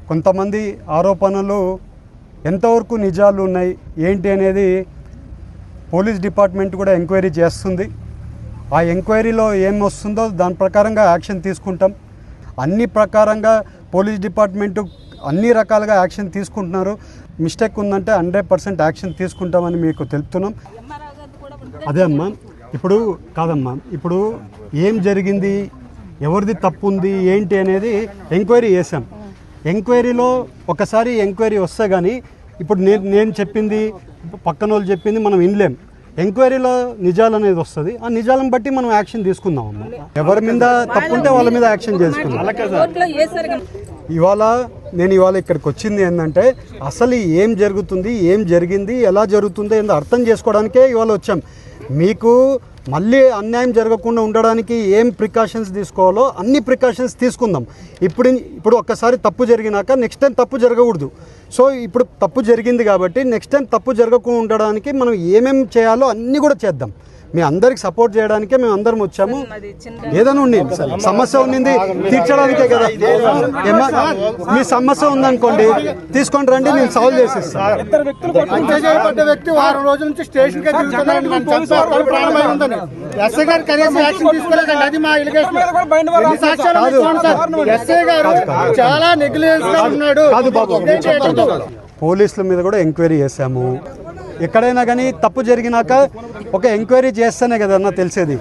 కొంతమంది ఆరోపణలు ఎంతవరకు నిజాలు ఉన్నాయి ఏంటి అనేది పోలీస్ డిపార్ట్మెంట్ కూడా ఎంక్వైరీ చేస్తుంది. ఆ ఎంక్వైరీలో ఏం వస్తుందో దాని ప్రకారంగా యాక్షన్ తీసుకుంటాం. అన్ని ప్రకారంగా పోలీస్ డిపార్ట్మెంటు అన్ని రకాలుగా యాక్షన్ తీసుకుంటున్నారు. మిస్టేక్ ఉందంటే 100% యాక్షన్ తీసుకుంటామని మీకు తెలుపుతున్నాం. అదే అమ్మా, ఇప్పుడు కాదమ్మా, ఇప్పుడు ఏం జరిగింది, ఎవరిది తప్పు ఉంది ఏంటి అనేది ఎంక్వైరీ చేశాం. ఎంక్వైరీలో ఒకసారి ఎంక్వైరీ వస్తే కానీ ఇప్పుడు నేను చెప్పింది పక్కన వాళ్ళు చెప్పింది మనం వినలేం. ఎంక్వైరీలో నిజాలు అనేది వస్తుంది. ఆ నిజాలను బట్టి మనం యాక్షన్ తీసుకుందాం అమ్మ. ఎవరి మీద తప్పుంటే వాళ్ళ మీద యాక్షన్ చేసుకుందాం. నేను ఇవాళ ఇక్కడికి వచ్చింది ఏంటంటే అసలు ఏం జరుగుతుంది, ఏం జరిగింది, ఎలా జరుగుతుందో ఏందో అర్థం చేసుకోవడానికే ఇవాళ వచ్చాం. మీకు మళ్ళీ అన్యాయం జరగకుండా ఉండడానికి ఏం ప్రికాషన్స్ తీసుకోవాలో అన్ని ప్రికాషన్స్ తీసుకుందాం. ఇప్పుడు ఒక్కసారి తప్పు జరిగినాక నెక్స్ట్ టైం తప్పు జరగకూడదు. సో ఇప్పుడు తప్పు జరిగింది కాబట్టి నెక్స్ట్ టైం తప్పు జరగకుండా ఉండడానికి మనం ఏమేమి చేయాలో అన్నీ కూడా చేద్దాం. మీ అందరికి సపోర్ట్ చేయడానికే మేము అందరం వచ్చాము. ఏదైనా ఉండి సమస్య ఉండింది తీర్చడానికే కదా. మీ సమస్య ఉందనుకోండి తీసుకొని రండి, నేను సాల్వ్ చేసేస్తాను. పోలీసుల మీద కూడా ఎంక్వైరీ చేశాము. ఎక్కడైనా కానీ తప్పు జరిగినాక ఒక ఎంక్వైరీ చేస్తేనే కదన్నా తెలిసేది.